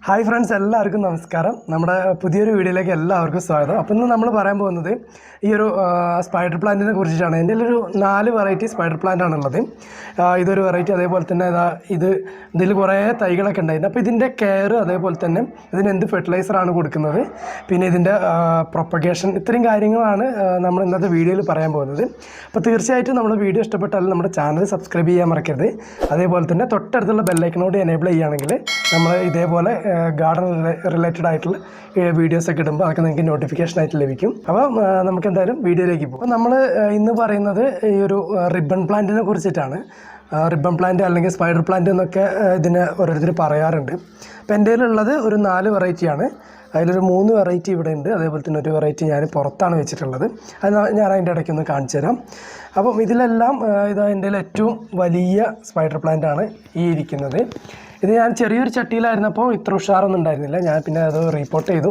Hi friends, എല്ലാവർക്കും നമസ്കാരം. നമ്മുടെ പുതിയൊരു വീഡിയോയിലേക്ക് എല്ലാവർക്കും സ്വാഗതം. അപ്പോൾ ഇന്ന് നമ്മൾ പറയാൻ പോകുന്നത് ഈ ഒരു സ്പൈഡർ പ്ലാന്റിനെ കുറിച്ചിട്ടാണ്. എൻ്റെ ഒരു 4 വെറൈറ്റി സ്പൈഡർ പ്ലാന്റ് ആണുള്ളത്. ഇതൊരു വെറൈറ്റി, അതേപോലെ തന്നെ ഇതിൽ കുറേ തൈകളൊക്കെ ഉണ്ടായിരുന്നു. അപ്പോൾ ഇതിൻ്റെ കെയർ, അതേപോലെ തന്നെ ഇതിന് എന്ത് ഫെർട്ടിലൈസറാണ് കൊടുക്കുന്നത്, പിന്നെ ഇതിൻ്റെ പ്രൊപ്പഗേഷൻ, ഇത്രയും കാര്യങ്ങളാണ് നമ്മൾ ഇന്നത്തെ വീഡിയോയിൽ പറയാൻ പോകുന്നത്. അപ്പോൾ തീർച്ചയായിട്ടും നമ്മുടെ വീഡിയോ ഇഷ്ടപ്പെട്ടാൽ നമ്മുടെ ചാനൽ സബ്സ്ക്രൈബ് ചെയ്യാൻ മറക്കരുത്. അതേപോലെ തന്നെ തൊട്ടടുത്തുള്ള ബെല്ലൈക്കനോട് എനേബിൾ ചെയ്യുകയാണെങ്കിൽ നമ്മൾ ഇതേപോലെ ഗാർഡൻ റിലേറ്റഡ് ആയിട്ടുള്ള വീഡിയോസൊക്കെ ഇടുമ്പോൾ അതൊക്കെ നിങ്ങൾക്ക് നോട്ടിഫിക്കേഷനായിട്ട് ലഭിക്കും. അപ്പോൾ നമുക്ക് എന്തായാലും വീഡിയോയിലേക്ക് പോകും. അപ്പോൾ നമ്മൾ ഇന്ന് പറയുന്നത് ഈ ഒരു റിബൺ പ്ലാന്റിനെ കുറിച്ചിട്ടാണ്. റിബൺ പ്ലാന്റ് അല്ലെങ്കിൽ സ്പൈഡർ പ്ലാന്റ് എന്നൊക്കെ ഇതിന് ഓരോരുത്തർ പറയാറുണ്ട്. അപ്പോൾ എൻ്റെ കയ്യിലുള്ളത് ഒരു 4 വെറൈറ്റിയാണ്. അതിലൊരു 3 വെറൈറ്റി ഇവിടെ ഉണ്ട്. അതേപോലെ തന്നെ ഒരു വെറൈറ്റി ഞാൻ പുറത്താണ് വെച്ചിട്ടുള്ളത്. അത് ഞാൻ അതിൻ്റെ ഇടയ്ക്കൊന്ന് കാണിച്ചു തരാം. അപ്പം ഇതിലെല്ലാം എൻ്റെ ഏറ്റവും വലിയ സ്പൈഡർ പ്ലാന്റാണ് ഈ ഇരിക്കുന്നത്. ഇത് ഞാൻ ചെറിയൊരു ചട്ടിയിലായിരുന്നപ്പോൾ ഇത്ര ഉഷാറൊന്നും ഉണ്ടായിരുന്നില്ല. ഞാൻ പിന്നെ അത് റിപ്പോർട്ട് ചെയ്തു.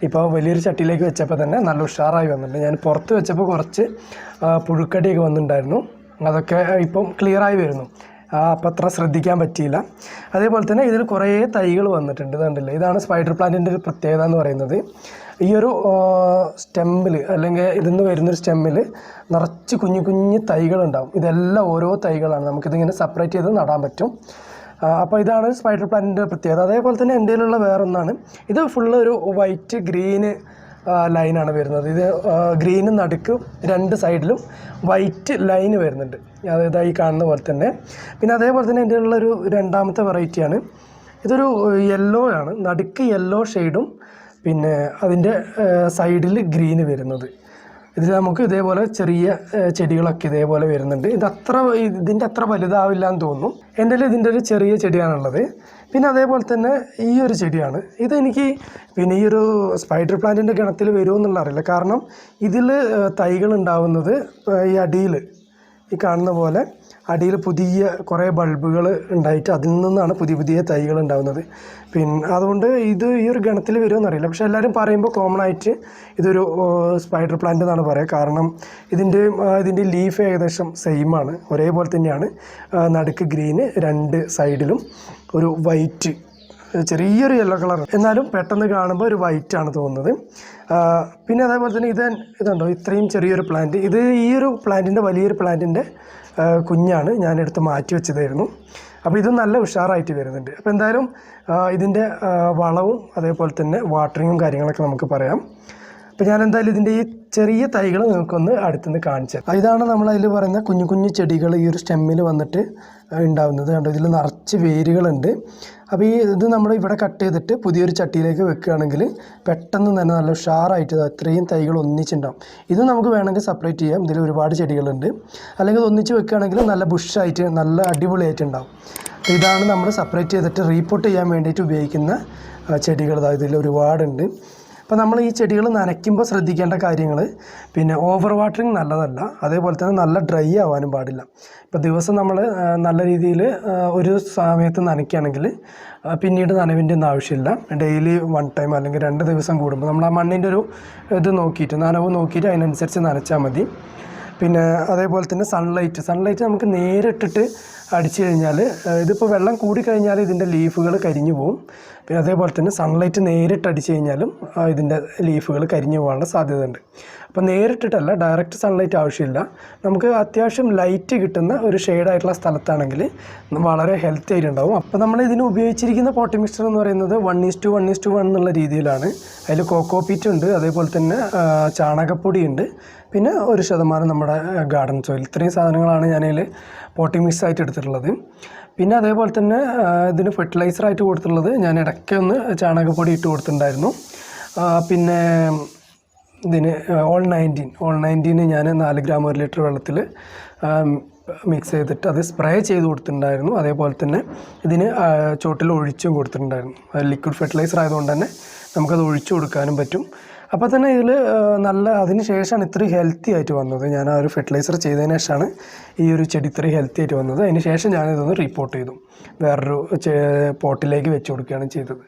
ഇപ്പോൾ വലിയൊരു ചട്ടിയിലേക്ക് വെച്ചപ്പോൾ തന്നെ നല്ല ഉഷാറായി വന്നിട്ടുണ്ട്. ഞാൻ പുറത്ത് വെച്ചപ്പോൾ കുറച്ച് പുഴുക്കടിയൊക്കെ വന്നിട്ടുണ്ടായിരുന്നു. അതൊക്കെ ഇപ്പം ക്ലിയറായി വരുന്നു. അപ്പം അത്ര ശ്രദ്ധിക്കാൻ പറ്റിയില്ല. അതേപോലെ തന്നെ ഇതിൽ കുറേ തൈകൾ വന്നിട്ടുണ്ട്. ഇതുണ്ടല്ലോ, ഇതാണ് സ്പൈഡർ പ്ലാന്റിൻ്റെ ഒരു പ്രത്യേകത എന്ന് പറയുന്നത്. ഈ ഒരു സ്റ്റെമ്മിൽ അല്ലെങ്കിൽ ഇതിന്ന് വരുന്നൊരു സ്റ്റെമ്മിൽ നിറച്ച് കുഞ്ഞു കുഞ്ഞു തൈകളുണ്ടാവും. ഇതെല്ലാം ഓരോ തൈകളാണ്. നമുക്കിതിങ്ങനെ സെപ്പറേറ്റ് ചെയ്ത് നടാൻ പറ്റും. അപ്പോൾ ഇതാണ് സ്പൈഡർ പ്ലാന്റിൻ്റെ പ്രത്യേകത. അതേപോലെ തന്നെ എൻ്റെ കയ്യിലുള്ള വേറൊന്നാണ്. ഇത് ഫുള്ള് ഒരു വൈറ്റ് ഗ്രീന് ലൈനാണ് വരുന്നത്. ഇത് ഗ്രീനും നടുക്ക് 2 സൈഡിലും വൈറ്റ് ലൈന് വരുന്നുണ്ട്. അതായത് ഈ കാണുന്ന പോലെ തന്നെ. പിന്നെ അതേപോലെ തന്നെ എൻ്റെ ഉള്ളൊരു രണ്ടാമത്തെ വെറൈറ്റിയാണ്. ഇതൊരു യെല്ലോ ആണ്. നടുക്ക് യെല്ലോ ഷെയ്ഡും പിന്നെ അതിൻ്റെ സൈഡിൽ ഗ്രീന് വരുന്നത്. ഇതിൽ നമുക്ക് ഇതേപോലെ ചെറിയ ചെടികളൊക്കെ ഇതേപോലെ വരുന്നുണ്ട്. ഇതിൻ്റെ അത്ര വലുതാവില്ല എന്ന് തോന്നുന്നു. എൻ്റെ ഇതിൻ്റെ ഒരു ചെറിയ ചെടിയാണുള്ളത്. പിന്നെ അതേപോലെ തന്നെ ഈ ഒരു ചെടിയാണ്. ഇതെനിക്ക് പിന്നെ ഈ ഒരു സ്പൈഡർ പ്ലാന്റിൻ്റെ ഗണത്തിൽ വരുമോ എന്നുള്ള അറിയില്ല. കാരണം ഇതിൽ തൈകൾ ഉണ്ടാവുന്നത് ഈ അടിയിൽ ഈ കാണുന്ന പോലെ അടിയിൽ പുതിയ കുറേ ബൾബുകൾ ഉണ്ടായിട്ട് അതിൽ നിന്നാണ് പുതിയ പുതിയ തൈകൾ ഉണ്ടാകുന്നത്. പിന്നെ അതുകൊണ്ട് ഇത് ഈ ഒരു ഗണത്തിൽ വരുമോ എന്നറിയില്ല. പക്ഷേ എല്ലാവരും പറയുമ്പോൾ കോമൺ ആയിട്ട് ഇതൊരു സ്പൈഡർ പ്ലാന്റ് എന്നാണ് പറയുക. കാരണം ഇതിൻ്റെ ലീഫ് ഏകദേശം സെയിമാണ്, ഒരേപോലെ തന്നെയാണ്. നടുക്ക് ഗ്രീന്, 2 സൈഡിലും ഒരു വൈറ്റ്, ചെറിയൊരു യെല്ലോ കളർ, എന്നാലും പെട്ടെന്ന് കാണുമ്പോൾ ഒരു വൈറ്റ് ആണ് തോന്നുന്നത്. പിന്നെ അതേപോലെ തന്നെ ഇതുണ്ടോ, ഇത്രയും ചെറിയൊരു പ്ലാന്റ്. ഈ ഒരു പ്ലാന്റിൻ്റെ വലിയൊരു പ്ലാന്റിൻ്റെ കുഞ്ഞാണ് ഞാനെടുത്ത് മാറ്റി വെച്ചതായിരുന്നു. അപ്പോൾ ഇത് നല്ല ഉഷാറായിട്ട് വരുന്നുണ്ട്. അപ്പോൾ എന്തായാലും ഇതിൻ്റെ വളവും അതേപോലെ തന്നെ വാട്ടറിങ്ങും കാര്യങ്ങളൊക്കെ നമുക്ക് പറയാം. അപ്പോൾ ഞാൻ എന്തായാലും ഇതിൻ്റെ ഈ ചെറിയ തൈകൾ നിങ്ങൾക്കൊന്ന് അടുത്തുനിന്ന് കാണിച്ചത്. ഇതാണ് നമ്മളതിൽ പറയുന്ന കുഞ്ഞു കുഞ്ഞു ചെടികൾ ഈ ഒരു സ്റ്റെമ്മിൽ വന്നിട്ട് ഉണ്ടാകുന്നത്. കണ്ടോ, ഇതിൽ നിറച്ച് വേരുകളുണ്ട്. അപ്പോൾ ഇത് നമ്മൾ ഇവിടെ കട്ട് ചെയ്തിട്ട് പുതിയൊരു ചട്ടിയിലേക്ക് വെക്കുകയാണെങ്കിൽ പെട്ടെന്ന് തന്നെ നല്ല ഉഷാറായിട്ട് അത്രയും തൈകൾ ഒന്നിച്ചുണ്ടാവും. ഇത് നമുക്ക് വേണമെങ്കിൽ സെപ്പറേറ്റ് ചെയ്യാം. ഇതിൽ ഒരുപാട് ചെടികളുണ്ട്. അല്ലെങ്കിൽ ഒന്നിച്ച് വെക്കുകയാണെങ്കിൽ നല്ല ബുഷായിട്ട് നല്ല അടിപൊളിയായിട്ടുണ്ടാവും. ഇതാണ് നമ്മൾ സെപ്പറേറ്റ് ചെയ്തിട്ട് റീപോർട്ട് ചെയ്യാൻ വേണ്ടിയിട്ട് ഉപയോഗിക്കുന്ന ചെടികൾ. ഇതിൽ ഒരുപാടുണ്ട്. അപ്പോൾ നമ്മൾ ഈ ചെടികൾ നനയ്ക്കുമ്പോൾ ശ്രദ്ധിക്കേണ്ട കാര്യങ്ങൾ, പിന്നെ ഓവർ വാട്ടറിങ് നല്ലതല്ല. അതേപോലെ തന്നെ നല്ല ഡ്രൈ ആവാനും പാടില്ല. ഇപ്പോൾ ദിവസം നമ്മൾ നല്ല രീതിയിൽ ഒരു സമയത്ത് നനയ്ക്കുകയാണെങ്കിൽ പിന്നീട് നനവിൻ്റെ ഒന്നും ആവശ്യമില്ല. ഡെയിലി 1 ടൈം അല്ലെങ്കിൽ 2 ദിവസം കൂടുമ്പോൾ നമ്മൾ ആ മണ്ണിൻ്റെ ഒരു നനവ് നോക്കിയിട്ട് അതിനനുസരിച്ച് നനച്ചാൽ മതി. പിന്നെ അതേപോലെ തന്നെ സൺലൈറ്റ് നമുക്ക് നേരിട്ടിട്ട് അടിച്ചു കഴിഞ്ഞാൽ, ഇതിപ്പോൾ വെള്ളം കൂടിക്കഴിഞ്ഞാൽ ഇതിൻ്റെ ലീഫുകൾ കരിഞ്ഞു പോകും. പിന്നെ അതേപോലെ തന്നെ സൺലൈറ്റ് നേരിട്ട് അടിച്ചു കഴിഞ്ഞാലും ഇതിൻ്റെ ലീഫുകൾ കരിഞ്ഞു പോകാനുള്ള സാധ്യതയുണ്ട്. അപ്പോൾ നേരിട്ടിട്ടല്ല, ഡയറക്റ്റ് സൺലൈറ്റ് ആവശ്യമില്ല. നമുക്ക് അത്യാവശ്യം ലൈറ്റ് കിട്ടുന്ന ഒരു ഷെയ്ഡായിട്ടുള്ള സ്ഥലത്താണെങ്കിൽ വളരെ ഹെൽത്തി ആയിട്ടുണ്ടാവും. അപ്പോൾ നമ്മൾ ഇതിന് ഉപയോഗിച്ചിരിക്കുന്ന പോട്ടി മിക്സ്ചർ എന്ന് പറയുന്നത് 1:1:1 എന്നുള്ള രീതിയിലാണ്. അതിൽ കോക്കോപീറ്റ് ഉണ്ട്, അതേപോലെ തന്നെ ചാണകപ്പൊടിയുണ്ട്, പിന്നെ 1% നമ്മുടെ ഗാർഡൻ സോയിൽ. ഇത്രയും സാധനങ്ങളാണ് ഞാനതിൽ പോട്ടി മിക്സ് ആയിട്ട് എടുത്തിട്ടുള്ളത്. പിന്നെ അതേപോലെ തന്നെ ഇതിന് ഫെർട്ടിലൈസറായിട്ട് കൊടുത്തിട്ടുള്ളത് ഞാൻ ഇടയ്ക്കൊന്ന് ചാണകപ്പൊടി ഇട്ട് കൊടുത്തിട്ടുണ്ടായിരുന്നു. പിന്നെ ഇതിന് ഓൾ 19 ഞാൻ 4 ഗ്രാം 1 ലിറ്റർ വെള്ളത്തിൽ മിക്സ് ചെയ്തിട്ട് അത് സ്പ്രേ ചെയ്ത് കൊടുത്തിട്ടുണ്ടായിരുന്നു. അതേപോലെ തന്നെ ഇതിന് ചോട്ടിൽ ഒഴിച്ചും കൊടുത്തിട്ടുണ്ടായിരുന്നു. ലിക്വിഡ് ഫെർട്ടിലൈസർ ആയതുകൊണ്ട് തന്നെ നമുക്കത് ഒഴിച്ചു കൊടുക്കാനും പറ്റും. അപ്പോൾ തന്നെ ഇതിൽ അതിന് ശേഷമാണ് ഇത്രയും ഹെൽത്തി ആയിട്ട് വന്നത്. ഞാൻ ആ ഒരു ഫെർട്ടിലൈസർ ചെയ്തതിന് ശേഷമാണ് ഈ ഒരു ചെടി ഇത്രയും ഹെൽത്തി ആയിട്ട് വന്നത്. അതിന് ശേഷം ഞാനിതൊന്ന് റിപ്പോർട്ട് ചെയ്തു, വേറൊരു പോട്ടിലേക്ക് വെച്ച് കൊടുക്കുകയാണ് ചെയ്തത്.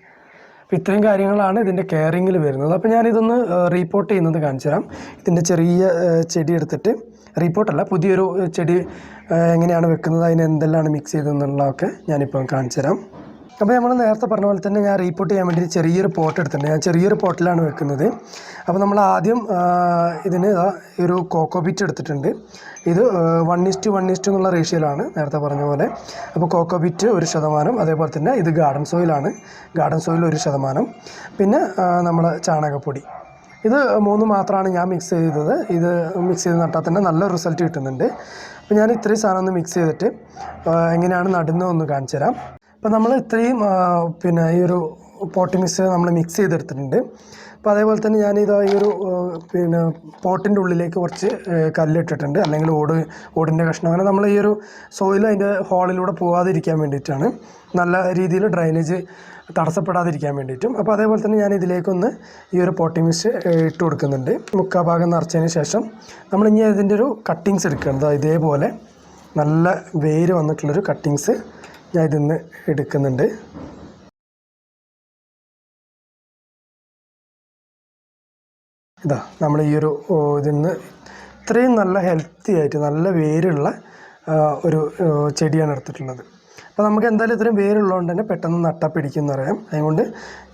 അപ്പോൾ ഇത്രയും കാര്യങ്ങളാണ് ഇതിൻ്റെ കെയറിങ്ങിൽ വരുന്നത്. അപ്പോൾ ഞാനിതൊന്ന് റിപ്പോർട്ട് ചെയ്യുന്നത് കാണിച്ചു തരാം. ഇതിൻ്റെ ചെറിയ ചെടി എടുത്തിട്ട്, റിപ്പോർട്ടല്ല, പുതിയൊരു ചെടി എങ്ങനെയാണ് വെക്കുന്നത്, അതിന് എന്തെല്ലാം മിക്സ് ചെയ്തതെന്നുള്ളതൊക്കെ ഞാനിപ്പോൾ കാണിച്ചു തരാം. അപ്പോൾ നമ്മൾ നേരത്തെ പറഞ്ഞ പോലെ തന്നെ ഞാൻ റീപോർട്ട് ചെയ്യാൻ വേണ്ടി ചെറിയൊരു പോട്ട് എടുത്തിട്ടുണ്ട്. ഞാൻ ചെറിയൊരു പോട്ടിലാണ് വെക്കുന്നത്. അപ്പോൾ നമ്മൾ ആദ്യം ഇതിന് ഒരു കോക്കോ ബീറ്റ് എടുത്തിട്ടുണ്ട്. ഇത് 1:1 എന്നുള്ള റേഷ്യോയിലാണ് നേരത്തെ പറഞ്ഞ പോലെ. അപ്പോൾ കോക്കോ ബീറ്റ് 1%, അതേപോലെ തന്നെ ഇത് ഗാർഡൻ സോയിലാണ്, ഗാർഡൻ സോയിൽ 1%, പിന്നെ നമ്മൾ ചാണകപ്പൊടി. ഇത് 3 മാത്രമാണ് ഞാൻ മിക്സ് ചെയ്തത്. ഇത് മിക്സ് ചെയ്ത് നട്ടാൽ തന്നെ നല്ല റിസൾട്ട് കിട്ടുന്നുണ്ട്. അപ്പോൾ ഞാൻ ഇത്രയും സാധനം ഒന്ന് മിക്സ് ചെയ്തിട്ട് എങ്ങനെയാണ് നടുന്നതെന്ന് കാണിച്ചു തരാം. അപ്പോൾ നമ്മൾ ഇത്രയും പിന്നെ ഈ ഒരു പോട്ടി മിക്സ് നമ്മൾ മിക്സ് ചെയ്തെടുത്തിട്ടുണ്ട്. അപ്പോൾ അതേപോലെ തന്നെ ഞാനിത് ഈ ഒരു പിന്നെ പോട്ടിൻ്റെ ഉള്ളിലേക്ക് കുറച്ച് കല്ലിട്ടിട്ടുണ്ട്, അല്ലെങ്കിൽ ഓടിൻ്റെ കഷ്ണം. അങ്ങനെ നമ്മൾ ഈ ഒരു സോയിൽ അതിൻ്റെ ഹോളിലൂടെ പോകാതിരിക്കാൻ വേണ്ടിയിട്ടാണ്, നല്ല രീതിയിൽ ഡ്രൈനേജ് തടസ്സപ്പെടാതിരിക്കാൻ വേണ്ടിയിട്ടും. അപ്പോൾ അതേപോലെ തന്നെ ഞാൻ ഇതിലേക്കൊന്ന് ഈ ഒരു പോട്ടി മിക്സ് ഇട്ട് കൊടുക്കുന്നുണ്ട്. മുക്കാൽ ഭാഗം നിറച്ചതിന് ശേഷം നമ്മളിനി ഇതിൻ്റെ ഒരു കട്ടിങ്സ് എടുക്കുന്നത് ഇതേപോലെ നല്ല വേര് വന്നിട്ടുള്ളൊരു കട്ടിങ്സ് ഞാൻ ഇതിന്ന് എടുക്കുന്നുണ്ട്. ഇതാ നമ്മൾ ഈ ഒരു ഇതിന്ന് ഇത്രയും നല്ല ഹെൽത്തി ആയിട്ട് നല്ല വേരുള്ള ഒരു ചെടിയാണ് എടുത്തിട്ടുള്ളത്. അപ്പോൾ നമുക്ക് എന്തായാലും ഇത്രയും വേരുള്ളതുകൊണ്ട് തന്നെ പെട്ടെന്ന് നട്ടാൽ പിടിക്കുന്നറിയാം. അതുകൊണ്ട്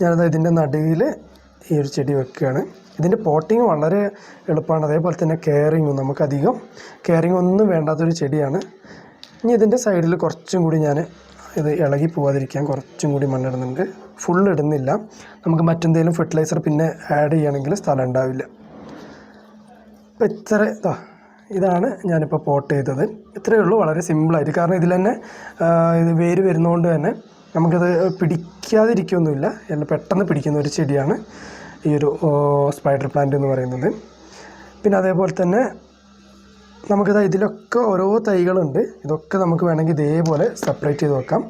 ഞാനത് ഇതിൻ്റെ നടുവിൽ ഈ ഒരു ചെടി വെക്കുകയാണ്. ഇതിൻ്റെ പോട്ടിങ് വളരെ എളുപ്പമാണ്, അതേപോലെ തന്നെ കെയറിങ്ങും നമുക്കധികം കെയറിങ് ഒന്നും വേണ്ടാത്തൊരു ചെടിയാണ്. ഇനി ഇതിൻ്റെ സൈഡിൽ കുറച്ചും കൂടി ഞാൻ ഇത് ഇളകി പോകാതിരിക്കാൻ കുറച്ചും കൂടി മണ്ണിടുന്നുണ്ട്. ഫുൾ ഇടുന്നില്ല, നമുക്ക് മറ്റെന്തെങ്കിലും ഫെർട്ടിലൈസർ പിന്നെ ആഡ് ചെയ്യുകയാണെങ്കിൽ സ്ഥലം ഉണ്ടാവില്ല. അപ്പോൾ ഇതാണ് ഞാനിപ്പോൾ പോട്ട് ചെയ്തത്. ഇത്രയേ ഉള്ളൂ, വളരെ സിമ്പിളായിട്ട്. കാരണം ഇതിൽ തന്നെ ഇത് വേര് വരുന്നതുകൊണ്ട് തന്നെ നമുക്കത് പിടിക്കാതിരിക്കുകയൊന്നുമില്ല, എല്ലാം പെട്ടെന്ന് പിടിക്കുന്ന ഒരു ചെടിയാണ് ഈ ഒരു സ്പൈഡർ പ്ലാന്റ് എന്ന് പറയുന്നത്. പിന്നെ അതേപോലെ തന്നെ നമുക്കിത് ഇതിലൊക്കെ ഓരോ തൈകളുണ്ട്. ഇതൊക്കെ നമുക്ക് വേണമെങ്കിൽ ഇതേപോലെ സെപ്പറേറ്റ് ചെയ്ത് വെക്കാം.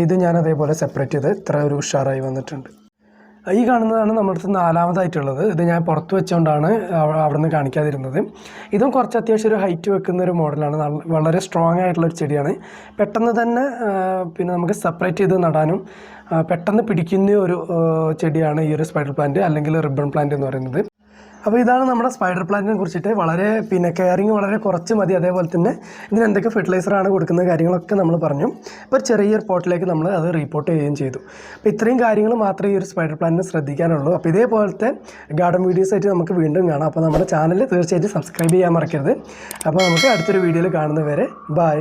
ഇത് ഞാൻ അതേപോലെ സെപ്പറേറ്റ് ചെയ്ത് ഇത്ര ഒരു ഉഷാറായി വന്നിട്ടുണ്ട്. ഈ കാണുന്നതാണ് നമ്മുടെ 4ാമതായിട്ടുള്ളത്. ഇത് ഞാൻ പുറത്ത് വെച്ചുകൊണ്ടാണ് അവിടെ നിന്ന് കാണിക്കാതിരുന്നത്. ഇതും കുറച്ച് അത്യാവശ്യം ഒരു ഹൈറ്റ് വെക്കുന്ന ഒരു മോഡലാണ്. വളരെ സ്ട്രോങ് ആയിട്ടുള്ളൊരു ചെടിയാണ്. പെട്ടെന്ന് തന്നെ പിന്നെ നമുക്ക് സെപ്പറേറ്റ് ചെയ്ത് നടാനും പെട്ടെന്ന് പിടിക്കുന്ന ഒരു ചെടിയാണ് ഈ ഒരു സ്പൈഡർ പ്ലാന്റ് അല്ലെങ്കിൽ റിബൺ പ്ലാന്റ് എന്ന് പറയുന്നത്. അപ്പോൾ ഇതാണ് നമ്മുടെ സ്പൈഡർ പ്ലാന്റിനെ കുറിച്ചിട്ട്. വളരെ പിന്നെ കെയറിങ് വളരെ കുറച്ച് മതി. അതേപോലെ തന്നെ ഇതിന് എന്തൊക്കെ ഫെർട്ടിലൈസറാണ് കൊടുക്കുന്ന കാര്യങ്ങളൊക്കെ നമ്മൾ പറഞ്ഞു. ഇപ്പോൾ ചെറിയൊരു പോട്ടിലേക്ക് നമ്മൾ അത് റീപോർട്ട് ചെയ്യുകയും ചെയ്തു. അപ്പോൾ ഇത്രയും കാര്യങ്ങൾ മാത്രമേ ഈ ഒരു സ്പൈഡർ പ്ലാന്റിനെ ശ്രദ്ധിക്കാനുള്ളൂ. അപ്പോൾ ഇതേപോലത്തെ ഗാർഡൻ വീഡിയോസ് ആയിട്ട് നമുക്ക് വീണ്ടും കാണാം. അപ്പോൾ നമ്മുടെ ചാനൽ തീർച്ചയായിട്ടും സബ്സ്ക്രൈബ് ചെയ്യാൻ മറക്കരുത്. അപ്പോൾ നമുക്ക് അടുത്തൊരു വീഡിയോയിൽ കാണുന്നവരെ ബൈ.